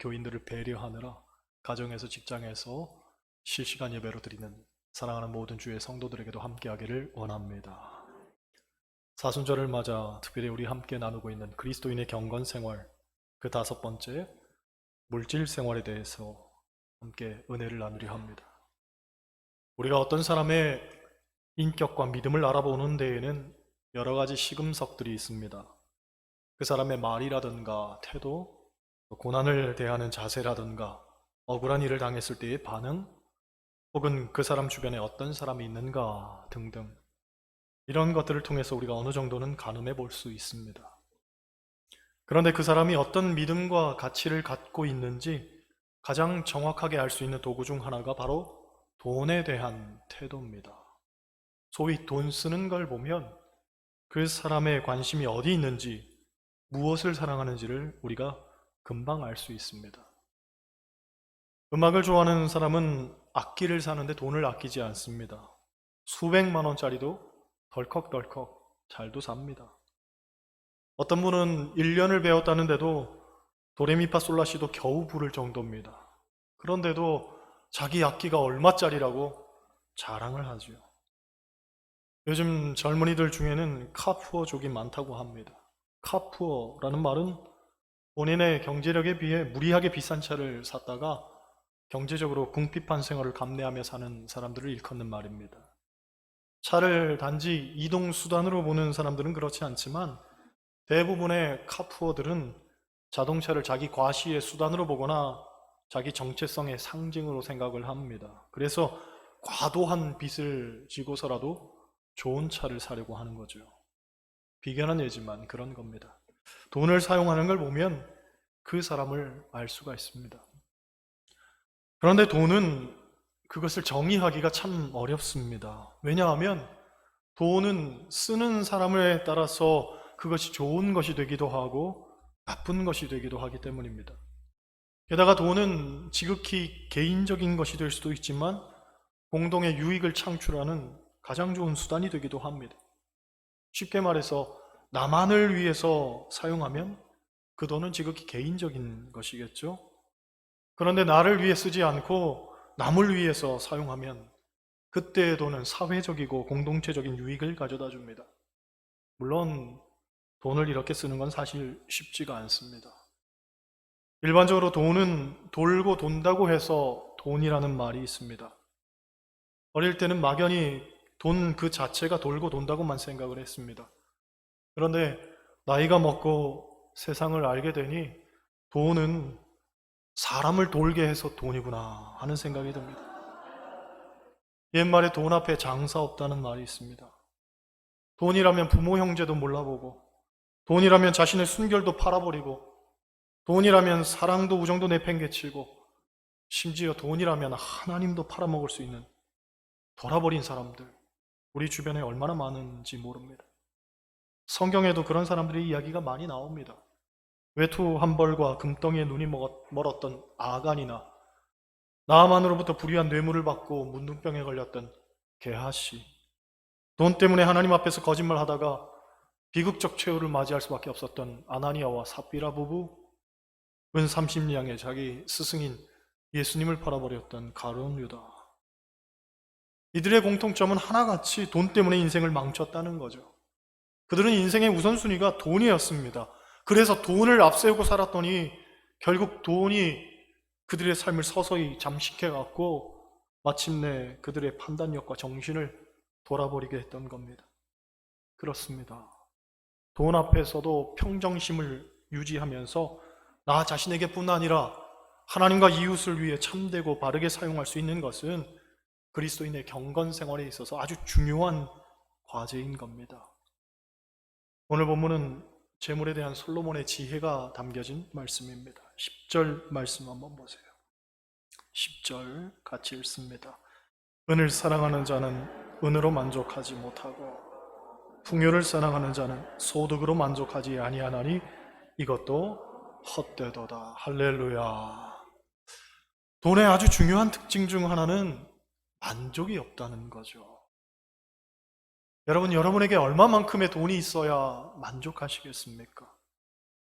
교인들을 배려하느라 가정에서 직장에서 실시간 예배로 드리는 사랑하는 모든 주의 성도들에게도 함께하기를 원합니다. 사순절을 맞아 특별히 우리 함께 나누고 있는 그리스도인의 경건 생활, 그 5번째 물질 생활에 대해서 함께 은혜를 나누려 합니다. 우리가 어떤 사람의 인격과 믿음을 알아보는 데에는 여러 가지 시금석들이 있습니다. 그 사람의 말이라든가 태도, 고난을 대하는 자세라든가 억울한 일을 당했을 때의 반응, 혹은 그 사람 주변에 어떤 사람이 있는가 등등, 이런 것들을 통해서 우리가 어느 정도는 가늠해 볼 수 있습니다. 그런데 그 사람이 어떤 믿음과 가치를 갖고 있는지 가장 정확하게 알 수 있는 도구 중 하나가 바로 돈에 대한 태도입니다. 소위 돈 쓰는 걸 보면 그 사람의 관심이 어디 있는지, 무엇을 사랑하는지를 우리가 금방 알 수 있습니다. 음악을 좋아하는 사람은 악기를 사는데 돈을 아끼지 않습니다. 수백만 원짜리도 덜컥덜컥 잘도 삽니다. 어떤 분은 1년을 배웠다는데도 도레미파솔라시도 겨우 부를 정도입니다. 그런데도 자기 악기가 얼마짜리라고 자랑을 하죠. 요즘 젊은이들 중에는 카푸어족이 많다고 합니다. 카푸어라는 말은 본인의 경제력에 비해 무리하게 비싼 차를 샀다가 경제적으로 궁핍한 생활을 감내하며 사는 사람들을 일컫는 말입니다. 차를 단지 이동수단으로 보는 사람들은 그렇지 않지만 대부분의 카푸어들은 자동차를 자기 과시의 수단으로 보거나 자기 정체성의 상징으로 생각을 합니다. 그래서 과도한 빚을 지고서라도 좋은 차를 사려고 하는 거죠. 비견한 예지만 그런 겁니다. 돈을 사용하는 걸 보면 그 사람을 알 수가 있습니다. 그런데 돈은 그것을 정의하기가 참 어렵습니다. 왜냐하면 돈은 쓰는 사람에 따라서 그것이 좋은 것이 되기도 하고 나쁜 것이 되기도 하기 때문입니다. 게다가 돈은 지극히 개인적인 것이 될 수도 있지만 공동의 유익을 창출하는 가장 좋은 수단이 되기도 합니다. 쉽게 말해서 나만을 위해서 사용하면 그 돈은 지극히 개인적인 것이겠죠. 그런데 나를 위해 쓰지 않고 남을 위해서 사용하면 그때의 돈은 사회적이고 공동체적인 유익을 가져다 줍니다. 물론 돈을 이렇게 쓰는 건 사실 쉽지가 않습니다. 일반적으로 돈은 돌고 돈다고 해서 돈이라는 말이 있습니다. 어릴 때는 막연히 돈 그 자체가 돌고 돈다고만 생각을 했습니다. 그런데 나이가 먹고 세상을 알게 되니 돈은 사람을 돌게 해서 돈이구나 하는 생각이 듭니다. 옛말에 돈 앞에 장사 없다는 말이 있습니다. 돈이라면 부모 형제도 몰라보고, 돈이라면 자신의 순결도 팔아버리고, 돈이라면 사랑도 우정도 내팽개치고, 심지어 돈이라면 하나님도 팔아먹을 수 있는 돌아버린 사람들, 우리 주변에 얼마나 많은지 모릅니다. 성경에도 그런 사람들의 이야기가 많이 나옵니다. 외투 한 벌과 금덩이에 눈이 멀었던 아간이나 나아만으로부터 불의한 뇌물을 받고 문둥병에 걸렸던 게하시, 돈 때문에 하나님 앞에서 거짓말하다가 비극적 최후를 맞이할 수밖에 없었던 아나니아와 삽비라 부부, 은 30냥에 자기 스승인 예수님을 팔아버렸던 가룟 유다. 이들의 공통점은 하나같이 돈 때문에 인생을 망쳤다는 거죠. 그들은 인생의 우선순위가 돈이었습니다. 그래서 돈을 앞세우고 살았더니 결국 돈이 그들의 삶을 서서히 잠식해갖고 마침내 그들의 판단력과 정신을 돌아버리게 했던 겁니다. 그렇습니다. 돈 앞에서도 평정심을 유지하면서 나 자신에게뿐 아니라 하나님과 이웃을 위해 참되고 바르게 사용할 수 있는 것은 그리스도인의 경건 생활에 있어서 아주 중요한 과제인 겁니다. 오늘 본문은 재물에 대한 솔로몬의 지혜가 담겨진 말씀입니다. 10절 말씀 한번 보세요. 10절 같이 읽습니다. 은을 사랑하는 자는 은으로 만족하지 못하고 풍요를 사랑하는 자는 소득으로 만족하지 아니하나니 이것도 헛되도다. 할렐루야. 돈의 아주 중요한 특징 중 하나는 만족이 없다는 거죠. 여러분, 여러분에게 얼마만큼의 돈이 있어야 만족하시겠습니까?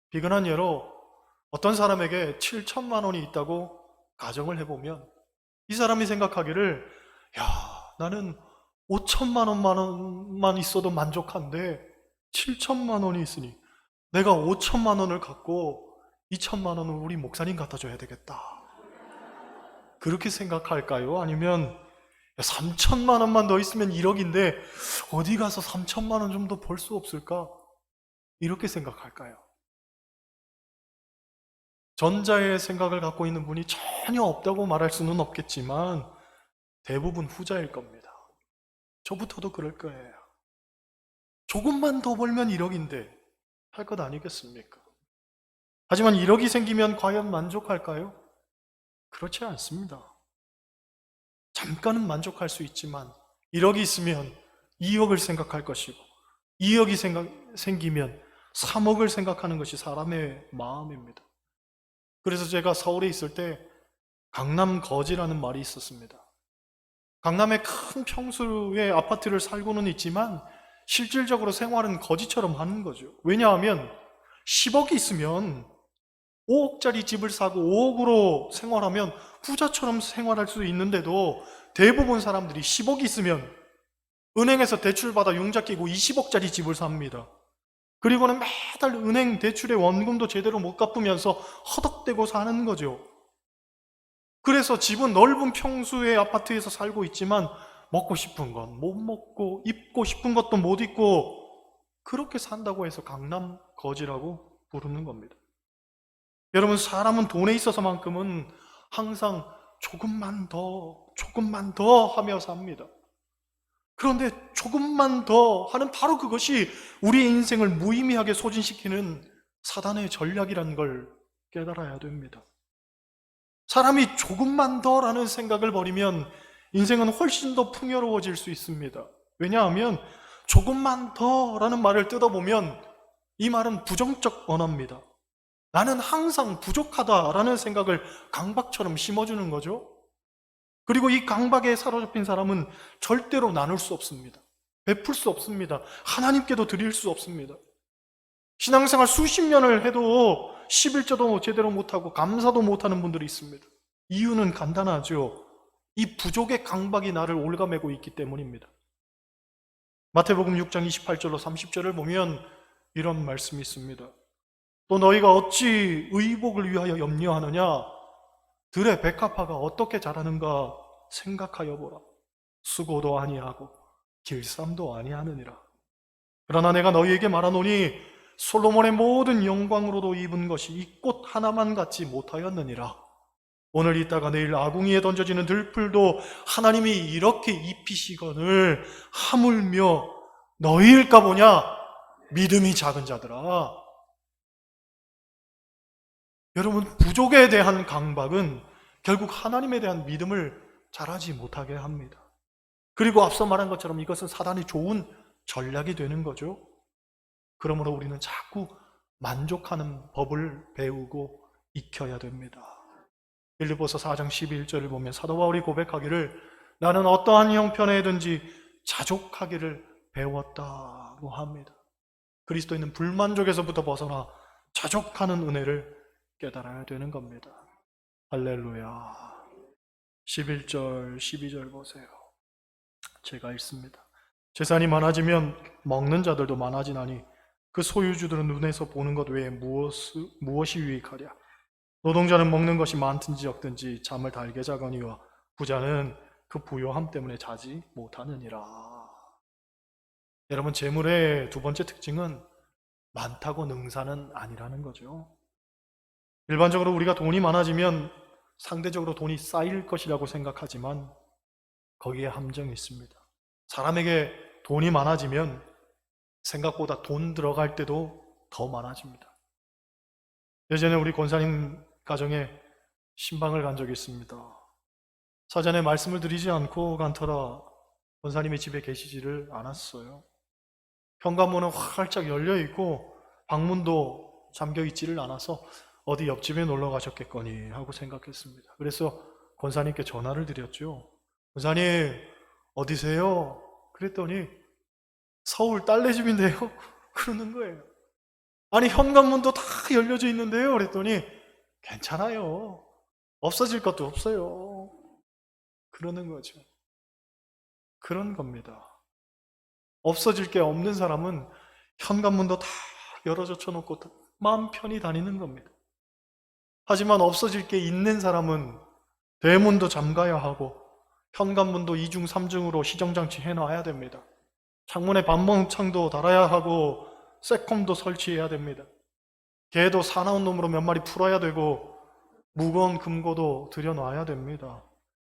비근한 예로 어떤 사람에게 7천만 원이 있다고 가정을 해보면 이 사람이 생각하기를, 야, 나는 5천만 원만 있어도 만족한데 7천만 원이 있으니 내가 5천만 원을 갖고 2천만 원을 우리 목사님 갖다 줘야 되겠다. 그렇게 생각할까요? 아니면 3천만 원만 더 있으면 1억인데 어디 가서 3천만 원 좀 더 벌 수 없을까? 이렇게 생각할까요? 전자의 생각을 갖고 있는 분이 전혀 없다고 말할 수는 없겠지만 대부분 후자일 겁니다. 저부터도 그럴 거예요. 조금만 더 벌면 1억인데 할 것 아니겠습니까? 하지만 1억이 생기면 과연 만족할까요? 그렇지 않습니다. 잠깐은 만족할 수 있지만 1억이 있으면 2억을 생각할 것이고 2억이 생기면 3억을 생각하는 것이 사람의 마음입니다. 그래서 제가 서울에 있을 때 강남 거지라는 말이 있었습니다. 강남의 큰 평수의 아파트를 살고는 있지만 실질적으로 생활은 거지처럼 하는 거죠. 왜냐하면 10억이 있으면 5억짜리 집을 사고 5억으로 생활하면 부자처럼 생활할 수 있는데도 대부분 사람들이 10억이 있으면 은행에서 대출받아 융자 끼고 20억짜리 집을 삽니다. 그리고는 매달 은행 대출의 원금도 제대로 못 갚으면서 허덕대고 사는 거죠. 그래서 집은 넓은 평수의 아파트에서 살고 있지만 먹고 싶은 건 못 먹고 입고 싶은 것도 못 입고 그렇게 산다고 해서 강남 거지라고 부르는 겁니다. 여러분, 사람은 돈에 있어서만큼은 항상 조금만 더 하며 삽니다. 그런데 조금만 더 하는 바로 그것이 우리의 인생을 무의미하게 소진시키는 사단의 전략이라는 걸 깨달아야 됩니다. 사람이 조금만 더라는 생각을 버리면 인생은 훨씬 더 풍요로워질 수 있습니다. 왜냐하면 조금만 더라는 말을 뜯어보면 이 말은 부정적 언어입니다. 나는 항상 부족하다라는 생각을 강박처럼 심어주는 거죠. 그리고 이 강박에 사로잡힌 사람은 절대로 나눌 수 없습니다. 베풀 수 없습니다. 하나님께도 드릴 수 없습니다. 신앙생활 수십 년을 해도 11조도 제대로 못하고 감사도 못하는 분들이 있습니다. 이유는 간단하죠. 이 부족의 강박이 나를 올가매고 있기 때문입니다. 마태복음 6장 28절로 30절을 보면 이런 말씀이 있습니다. 또 너희가 어찌 의복을 위하여 염려하느냐? 들의 백합화가 어떻게 자라는가 생각하여 보라. 수고도 아니하고 길쌈도 아니하느니라. 그러나 내가 너희에게 말하노니 솔로몬의 모든 영광으로도 입은 것이 이 꽃 하나만 같지 못하였느니라. 오늘 있다가 내일 아궁이에 던져지는 들풀도 하나님이 이렇게 입히시거늘 하물며 너희일까 보냐? 믿음이 작은 자들아. 여러분, 부족에 대한 강박은 결국 하나님에 대한 믿음을 잘하지 못하게 합니다. 그리고 앞서 말한 것처럼 이것은 사단의 좋은 전략이 되는 거죠. 그러므로 우리는 자꾸 만족하는 법을 배우고 익혀야 됩니다. 빌립보서 4장 11절을 보면 사도 바울이 고백하기를 나는 어떠한 형편에든지 자족하기를 배웠다고 합니다. 그리스도인은 불만족에서부터 벗어나 자족하는 은혜를 깨달아야 되는 겁니다. 할렐루야. 11절, 12절 보세요. 제가 읽습니다. 재산이 많아지면 먹는 자들도 많아지나니 그 소유주들은 눈에서 보는 것 외에 무엇이 유익하랴. 노동자는 먹는 것이 많든지 적든지 잠을 달게 자거니와 부자는 그 부요함 때문에 자지 못하느니라. 여러분, 재물의 두 번째 특징은 많다고 능사는 아니라는 거죠. 일반적으로 우리가 돈이 많아지면 상대적으로 돈이 쌓일 것이라고 생각하지만 거기에 함정이 있습니다. 사람에게 돈이 많아지면 생각보다 돈 들어갈 때도 더 많아집니다. 예전에 우리 권사님 가정에 신방을 간 적이 있습니다. 사전에 말씀을 드리지 않고 간 터라 권사님이 집에 계시지를 않았어요. 현관문은 활짝 열려있고 방문도 잠겨있지를 않아서 어디 옆집에 놀러 가셨겠거니 하고 생각했습니다. 그래서 권사님께 전화를 드렸죠. 권사님, 어디세요? 그랬더니 서울 딸네 집인데요? 그러는 거예요. 아니, 현관문도 다 열려져 있는데요? 그랬더니 괜찮아요. 없어질 것도 없어요. 그러는 거죠. 그런 겁니다. 없어질 게 없는 사람은 현관문도 다 열어젖혀 놓고 마음 편히 다니는 겁니다. 하지만 없어질 게 있는 사람은 대문도 잠가야 하고 현관문도 2중 3중으로 시정장치 해놔야 됩니다. 창문에 반멍창도 달아야 하고 세콤도 설치해야 됩니다. 개도 사나운 놈으로 몇 마리 풀어야 되고 무거운 금고도 들여놔야 됩니다.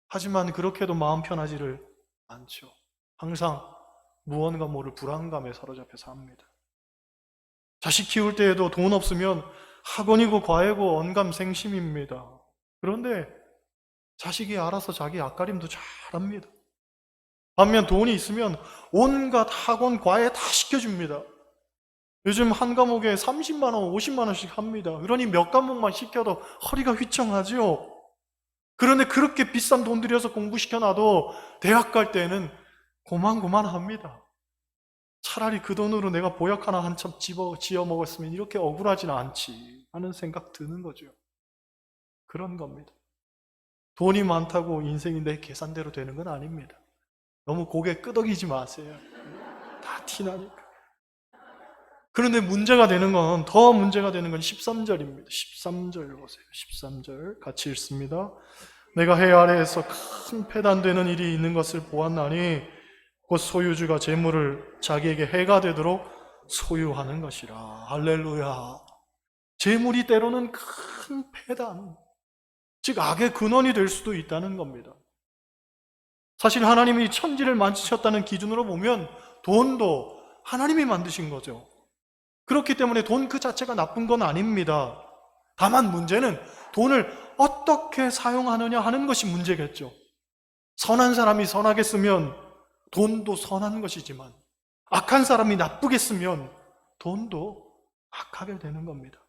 하지만 그렇게도 마음 편하지를 않죠. 항상 무언가 모를 불안감에 사로잡혀 삽니다. 자식 키울 때에도 돈 없으면 학원이고 과외고 언감생심입니다. 그런데 자식이 알아서 자기 앞가림도 잘합니다. 반면 돈이 있으면 온갖 학원 과외 다 시켜줍니다. 요즘 한 과목에 30만 원, 50만 원씩 합니다. 그러니 몇 과목만 시켜도 허리가 휘청하지요. 그런데 그렇게 비싼 돈 들여서 공부시켜놔도 대학 갈 때는 고만고만합니다. 차라리 그 돈으로 내가 보약 하나 한참 지어 먹었으면 이렇게 억울하지는 않지 하는 생각 드는 거죠. 그런 겁니다. 돈이 많다고 인생이 내 계산대로 되는 건 아닙니다. 너무 고개 끄덕이지 마세요. 다 티나니까. 그런데 문제가 되는 건, 더 문제가 되는 건 13절입니다. 13절 보세요. 13절 같이 읽습니다. 내가 해 아래에서 큰 패단되는 일이 있는 것을 보았나니 곧 소유주가 재물을 자기에게 해가 되도록 소유하는 것이라. 할렐루야. 재물이 때로는 큰 패단, 즉 악의 근원이 될 수도 있다는 겁니다. 사실 하나님이 천지를 만드셨다는 기준으로 보면 돈도 하나님이 만드신 거죠. 그렇기 때문에 돈 그 자체가 나쁜 건 아닙니다. 다만 문제는 돈을 어떻게 사용하느냐 하는 것이 문제겠죠. 선한 사람이 선하게 쓰면 돈도 선한 것이지만 악한 사람이 나쁘게 쓰면 돈도 악하게 되는 겁니다.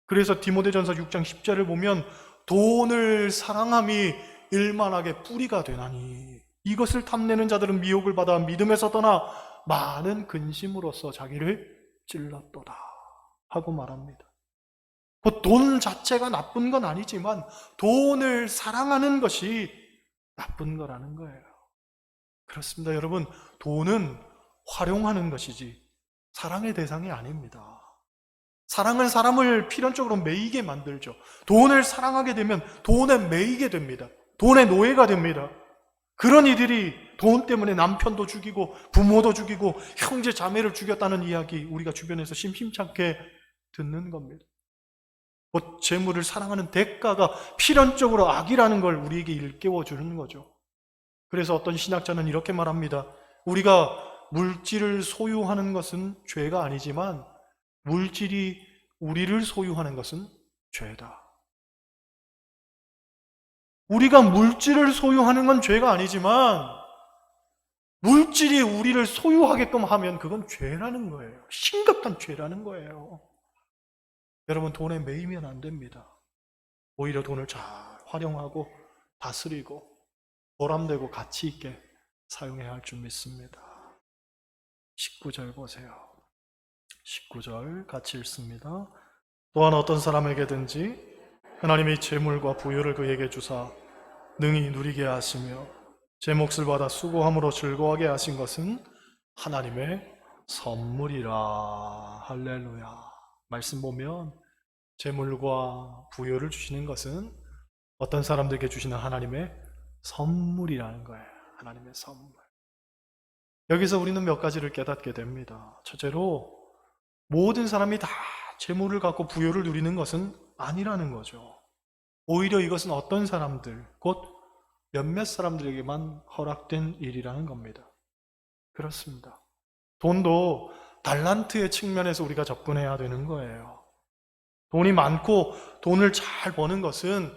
그래서 디모데전서 6장 10절을 보면 돈을 사랑함이 일만하게 뿌리가 되나니 이것을 탐내는 자들은 미혹을 받아 믿음에서 떠나 많은 근심으로써 자기를 찔렀도다 하고 말합니다. 곧 돈 자체가 나쁜 건 아니지만 돈을 사랑하는 것이 나쁜 거라는 거예요. 그렇습니다. 여러분, 돈은 활용하는 것이지 사랑의 대상이 아닙니다. 사랑은 사람을 필연적으로 매이게 만들죠. 돈을 사랑하게 되면 돈에 매이게 됩니다. 돈의 노예가 됩니다. 그런 이들이 돈 때문에 남편도 죽이고 부모도 죽이고 형제 자매를 죽였다는 이야기 우리가 주변에서 심심찮게 듣는 겁니다. 곧 재물을 사랑하는 대가가 필연적으로 악이라는 걸 우리에게 일깨워 주는 거죠. 그래서 어떤 신학자는 이렇게 말합니다. 우리가 물질을 소유하는 것은 죄가 아니지만 물질이 우리를 소유하는 것은 죄다. 우리가 물질을 소유하는 건 죄가 아니지만 물질이 우리를 소유하게끔 하면 그건 죄라는 거예요. 심각한 죄라는 거예요. 여러분, 돈에 매이면 안 됩니다. 오히려 돈을 잘 활용하고 다스리고 보람되고 가치 있게 사용해야 할 줄 믿습니다. 19절 보세요. 19절 같이 읽습니다. 또한 어떤 사람에게든지 하나님이 재물과 부유를 그에게 주사 능히 누리게 하시며 제 몫을 받아 수고함으로 즐거워하게 하신 것은 하나님의 선물이라. 할렐루야. 말씀 보면 재물과 부유를 주시는 것은 어떤 사람들에게 주시는 하나님의 선물이라는 거예요. 하나님의 선물. 여기서 우리는 몇 가지를 깨닫게 됩니다. 첫째로 모든 사람이 다 재물을 갖고 부유를 누리는 것은 아니라는 거죠. 오히려 이것은 어떤 사람들, 곧 몇몇 사람들에게만 허락된 일이라는 겁니다. 그렇습니다. 돈도 달란트의 측면에서 우리가 접근해야 되는 거예요. 돈이 많고 돈을 잘 버는 것은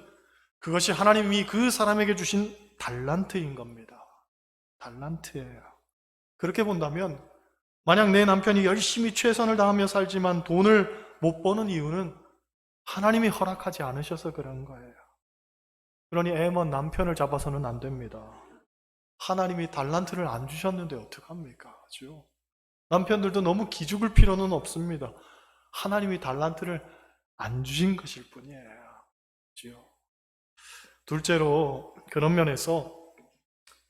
그것이 하나님이 그 사람에게 주신 달란트인 겁니다. 달란트예요. 그렇게 본다면 만약 내 남편이 열심히 최선을 다하며 살지만 돈을 못 버는 이유는 하나님이 허락하지 않으셔서 그런 거예요. 그러니 애먼 남편을 잡아서는 안 됩니다. 하나님이 달란트를 안 주셨는데 어떡합니까? 그죠? 남편들도 너무 기죽을 필요는 없습니다. 하나님이 달란트를 안 주신 것일 뿐이에요. 지요. 둘째로 그런 면에서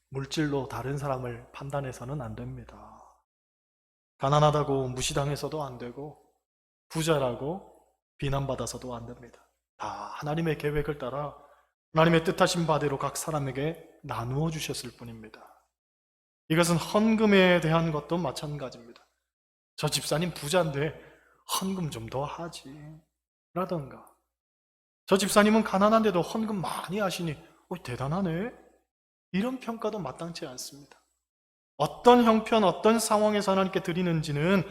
물질로 다른 사람을 판단해서는 안 됩니다. 가난하다고 무시당해서도 안 되고 부자라고 비난받아서도 안 됩니다. 다 하나님의 계획을 따라 하나님의 뜻하신 바대로 각 사람에게 나누어 주셨을 뿐입니다. 이것은 헌금에 대한 것도 마찬가지입니다. 저 집사님 부자인데 헌금 좀 더 하지 라던가, 저 집사님은 가난한데도 헌금 많이 하시니 대단하네, 이런 평가도 마땅치 않습니다. 어떤 형편, 어떤 상황에서 하나님께 드리는지는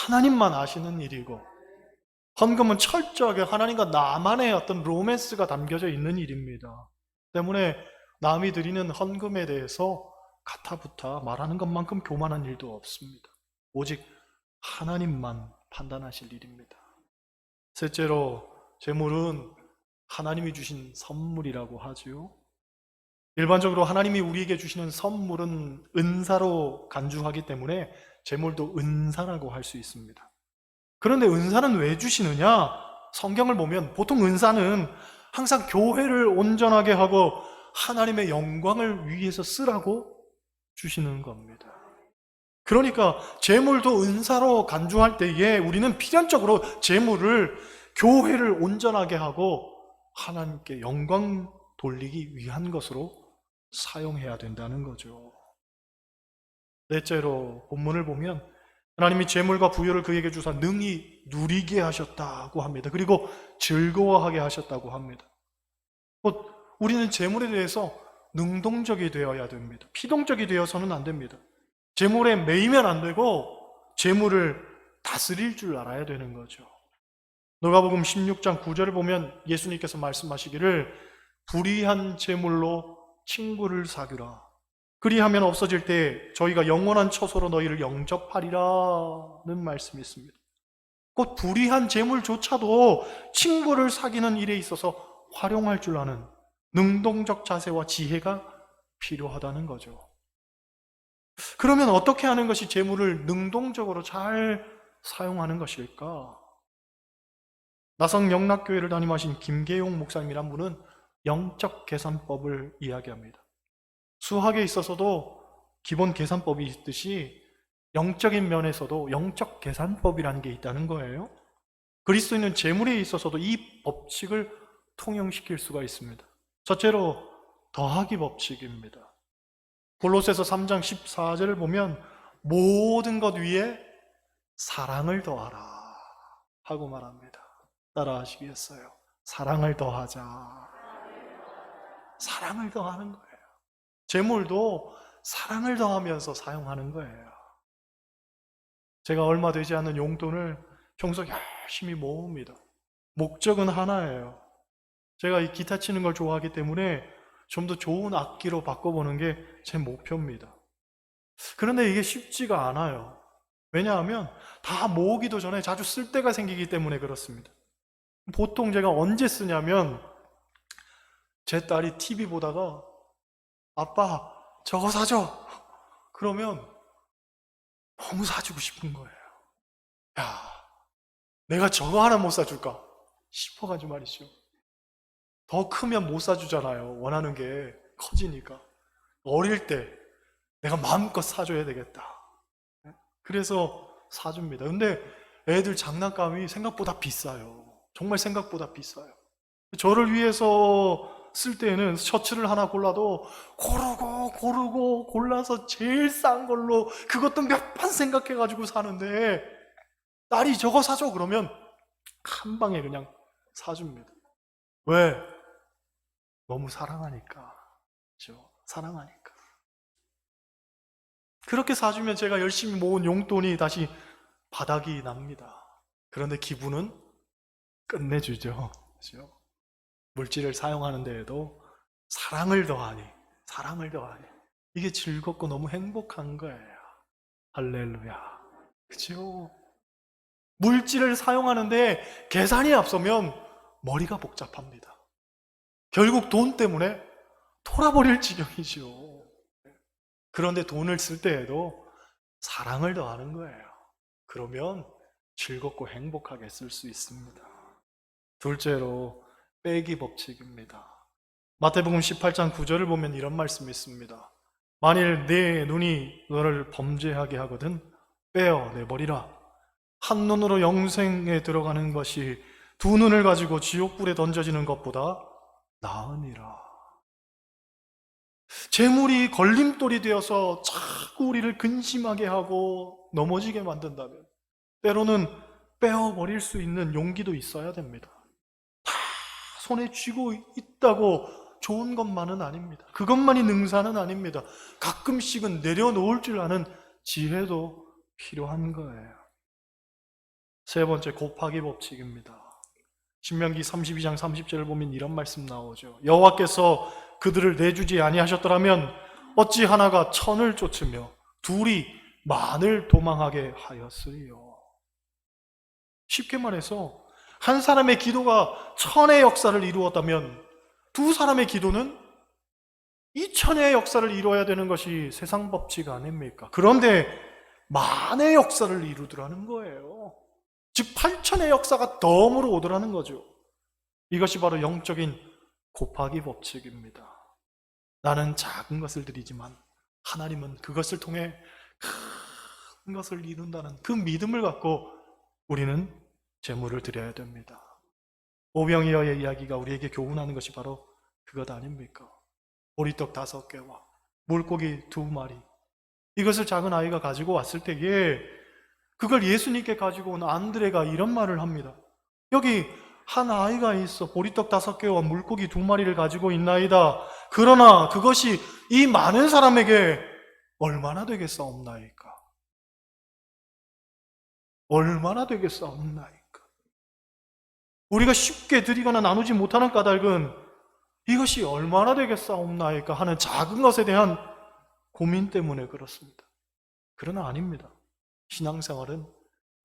하나님만 아시는 일이고, 헌금은 철저하게 하나님과 나만의 어떤 로맨스가 담겨져 있는 일입니다. 때문에 남이 드리는 헌금에 대해서 가타부타 말하는 것만큼 교만한 일도 없습니다. 오직 하나님만 판단하실 일입니다. 셋째로, 재물은 하나님이 주신 선물이라고 하지요. 일반적으로 하나님이 우리에게 주시는 선물은 은사로 간주하기 때문에 재물도 은사라고 할 수 있습니다. 그런데 은사는 왜 주시느냐? 성경을 보면 보통 은사는 항상 교회를 온전하게 하고 하나님의 영광을 위해서 쓰라고 주시는 겁니다. 그러니까 재물도 은사로 간주할 때에 우리는 필연적으로 재물을 교회를 온전하게 하고 하나님께 영광 돌리기 위한 것으로 사용해야 된다는 거죠. 넷째로, 본문을 보면 하나님이 재물과 부여를 그에게 주사 능히 누리게 하셨다고 합니다. 그리고 즐거워하게 하셨다고 합니다. 우리는 재물에 대해서 능동적이 되어야 됩니다. 피동적이 되어서는 안 됩니다. 재물에 매이면 안 되고 재물을 다스릴 줄 알아야 되는 거죠. 누가복음 16장 9절을 보면 예수님께서 말씀하시기를 불의한 재물로 친구를 사귀라. 그리하면 없어질 때 저희가 영원한 처소로 너희를 영접하리라는 말씀이 있습니다. 곧 불의한 재물조차도 친구를 사귀는 일에 있어서 활용할 줄 아는 능동적 자세와 지혜가 필요하다는 거죠. 그러면 어떻게 하는 것이 재물을 능동적으로 잘 사용하는 것일까? 나성 영락교회를 담임하신 김계용 목사님이란 분은 영적 계산법을 이야기합니다. 수학에 있어서도 기본 계산법이 있듯이 영적인 면에서도 영적 계산법이라는 게 있다는 거예요. 그리스도인은 재물에 있어서도 이 법칙을 통용시킬 수가 있습니다. 첫째로, 더하기 법칙입니다. 골로새서 3장 14절을 보면 모든 것 위에 사랑을 더하라 하고 말합니다. 따라 하시겠어요? 사랑을 더하자. 사랑을 더하는 거예요. 재물도 사랑을 더하면서 사용하는 거예요. 제가 얼마 되지 않는 용돈을 평소 열심히 모읍니다. 목적은 하나예요. 제가 이 기타 치는 걸 좋아하기 때문에 좀 더 좋은 악기로 바꿔보는 게 제 목표입니다. 그런데 이게 쉽지가 않아요. 왜냐하면 다 모으기도 전에 자주 쓸 때가 생기기 때문에 그렇습니다. 보통 제가 언제 쓰냐면 제 딸이 TV 보다가 아빠 저거 사줘. 그러면 너무 사주고 싶은 거예요. 야, 내가 저거 하나 못 사줄까 싶어가지고 말이죠. 더 크면 못 사주잖아요. 원하는 게 커지니까. 어릴 때 내가 마음껏 사줘야 되겠다. 그래서 사줍니다. 근데 애들 장난감이 생각보다 비싸요. 정말 생각보다 비싸요. 저를 위해서 쓸 때는 셔츠를 하나 골라도 고르고 골라서 제일 싼 걸로, 그것도 몇 번 생각해가지고 사는데 딸이 저거 사줘 그러면 한 방에 그냥 사줍니다. 왜? 너무 사랑하니까. 그렇죠? 사랑하니까. 그렇게 사주면 제가 열심히 모은 용돈이 다시 바닥이 납니다. 그런데 기분은 끝내주죠. 그렇죠? 물질을 사용하는 데에도 사랑을 더하니 이게 즐겁고 너무 행복한 거예요. 할렐루야. 그렇죠? 물질을 사용하는데 계산이 앞서면 머리가 복잡합니다. 결국 돈 때문에 돌아버릴 지경이죠. 그런데 돈을 쓸 때에도 사랑을 더하는 거예요. 그러면 즐겁고 행복하게 쓸 수 있습니다. 둘째로, 빼기 법칙입니다. 마태복음 18장 9절을 보면 이런 말씀이 있습니다. 만일 네 눈이 너를 범죄하게 하거든 빼어내버리라. 한 눈으로 영생에 들어가는 것이 두 눈을 가지고 지옥불에 던져지는 것보다 나으니라. 재물이 걸림돌이 되어서 자꾸 우리를 근심하게 하고 넘어지게 만든다면 때로는 빼어버릴 수 있는 용기도 있어야 됩니다. 다 손에 쥐고 있다고 좋은 것만은 아닙니다. 그것만이 능사는 아닙니다. 가끔씩은 내려놓을 줄 아는 지혜도 필요한 거예요. 세 번째, 곱하기 법칙입니다. 신명기 32장 30절을 보면 이런 말씀 나오죠. 여호와께서 그들을 내주지 아니하셨더라면 어찌 하나가 천을 쫓으며 둘이 만을 도망하게 하였으리요. 쉽게 말해서 한 사람의 기도가 천의 역사를 이루었다면 두 사람의 기도는 2천의 역사를 이루어야 되는 것이 세상 법칙 아닙니까? 그런데 만의 역사를 이루더라는 거예요. 즉 8천의 역사가 덤으로 오더라는 거죠. 이것이 바로 영적인 곱하기 법칙입니다. 나는 작은 것을 드리지만 하나님은 그것을 통해 큰 것을 이룬다는 그 믿음을 갖고 우리는 제물을 드려야 됩니다. 오병이어의 이야기가 우리에게 교훈하는 것이 바로 그것 아닙니까? 보리떡 5개와 물고기 2마리, 이것을 작은 아이가 가지고 왔을 때에 그걸 예수님께 가지고 온 안드레가 이런 말을 합니다. 여기 한 아이가 있어 보리떡 5개와 물고기 2마리를 가지고 있나이다. 그러나 그것이 이 많은 사람에게 얼마나 되겠사옵나이까? 얼마나 되겠사옵나이까? 우리가 쉽게 드리거나 나누지 못하는 까닭은 이것이 얼마나 되겠사옵나이까 하는 작은 것에 대한 고민 때문에 그렇습니다. 그러나 아닙니다. 신앙생활은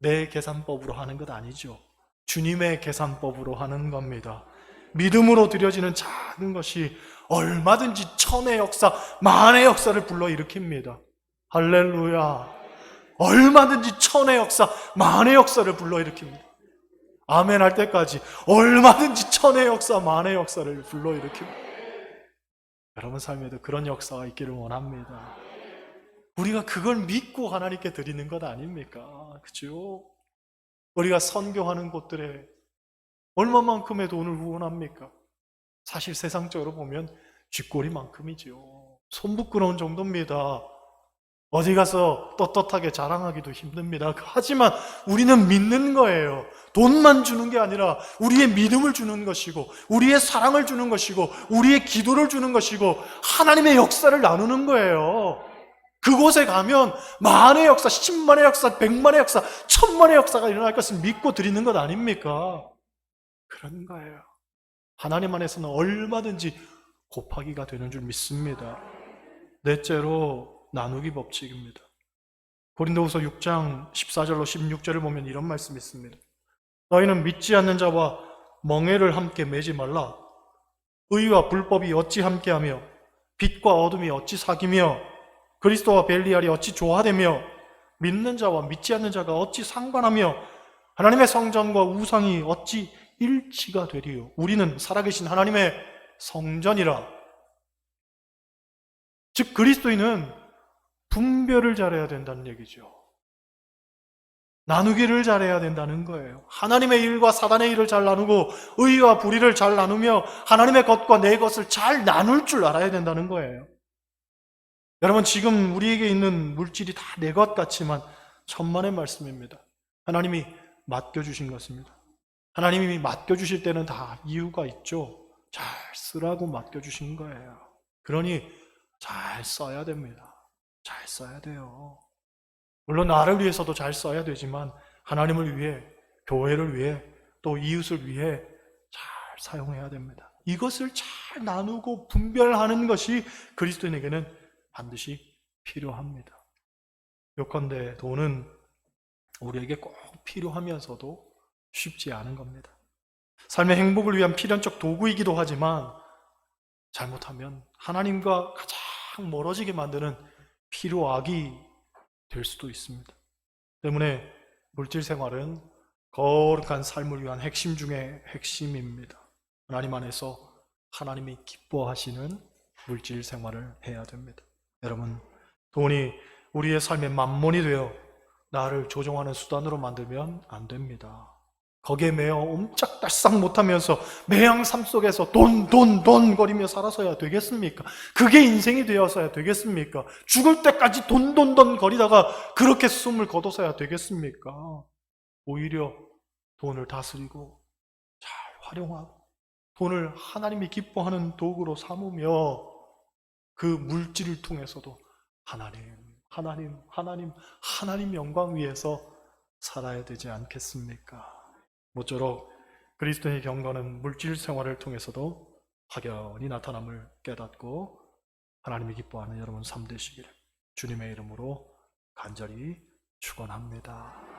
내 계산법으로 하는 것 아니죠. 주님의 계산법으로 하는 겁니다. 믿음으로 드려지는 작은 것이 얼마든지 천의 역사, 만의 역사를 불러일으킵니다. 할렐루야. 얼마든지 천의 역사, 만의 역사를 불러일으킵니다. 아멘 할 때까지 얼마든지 천의 역사, 만의 역사를 불러일으킵니다. 여러분 삶에도 그런 역사가 있기를 원합니다. 우리가 그걸 믿고 하나님께 드리는 것 아닙니까? 그죠? 우리가 선교하는 곳들에 얼마만큼의 돈을 후원합니까? 사실 세상적으로 보면 쥐꼬리만큼이죠. 손부끄러운 정도입니다. 어디 가서 떳떳하게 자랑하기도 힘듭니다. 하지만 우리는 믿는 거예요. 돈만 주는 게 아니라 우리의 믿음을 주는 것이고 우리의 사랑을 주는 것이고 우리의 기도를 주는 것이고 하나님의 역사를 나누는 거예요. 그곳에 가면 만의 역사, 10만의 역사, 100만의 역사, 1000만의 역사가 일어날 것을 믿고 드리는 것 아닙니까? 그런 거예요. 하나님 안에서는 얼마든지 곱하기가 되는 줄 믿습니다. 넷째로 나누기 법칙입니다. 고린도후서 6장 14절로 16절을 보면 이런 말씀이 있습니다. 너희는 믿지 않는 자와 멍에를 함께 매지 말라. 의와 불법이 어찌 함께하며 빛과 어둠이 어찌 사귀며 그리스도와 벨리알이 어찌 조화되며 믿는 자와 믿지 않는 자가 어찌 상관하며 하나님의 성전과 우상이 어찌 일치가 되리요. 우리는 살아계신 하나님의 성전이라. 즉 그리스도인은 분별을 잘해야 된다는 얘기죠. 나누기를 잘해야 된다는 거예요. 하나님의 일과 사단의 일을 잘 나누고 의와 불의를 잘 나누며 하나님의 것과 내 것을 잘 나눌 줄 알아야 된다는 거예요. 여러분 지금 우리에게 있는 물질이 다 내 것 같지만 천만의 말씀입니다. 하나님이 맡겨주신 것입니다. 하나님이 맡겨주실 때는 다 이유가 있죠. 잘 쓰라고 맡겨주신 거예요. 그러니 잘 써야 됩니다. 잘 써야 돼요. 물론 나를 위해서도 잘 써야 되지만 하나님을 위해, 교회를 위해, 또 이웃을 위해 잘 사용해야 됩니다. 이것을 잘 나누고 분별하는 것이 그리스도인에게는 반드시 필요합니다. 요컨대 돈은 우리에게 꼭 필요하면서도 쉽지 않은 겁니다. 삶의 행복을 위한 필연적 도구이기도 하지만 잘못하면 하나님과 가장 멀어지게 만드는 필요악이 될 수도 있습니다. 때문에 물질 생활은 거룩한 삶을 위한 핵심 중에 핵심입니다. 하나님 안에서 하나님이 기뻐하시는 물질 생활을 해야 됩니다. 여러분, 돈이 우리의 삶의 만몬이 되어 나를 조종하는 수단으로 만들면 안 됩니다. 거기에 매여 옴짝달싹 못하면서 매양 삶 속에서 돈 거리며 살아서야 되겠습니까? 그게 인생이 되어서야 되겠습니까? 죽을 때까지 돈 거리다가 그렇게 숨을 거둬서야 되겠습니까? 오히려 돈을 다스리고 잘 활용하고 돈을 하나님이 기뻐하는 도구로 삼으며 그 물질을 통해서도 하나님 영광 위에서 살아야 되지 않겠습니까? 모쪼록 그리스도의 경건은 물질 생활을 통해서도 확연히 나타남을 깨닫고 하나님이 기뻐하는 여러분 삶 되시기를 주님의 이름으로 간절히 축원합니다.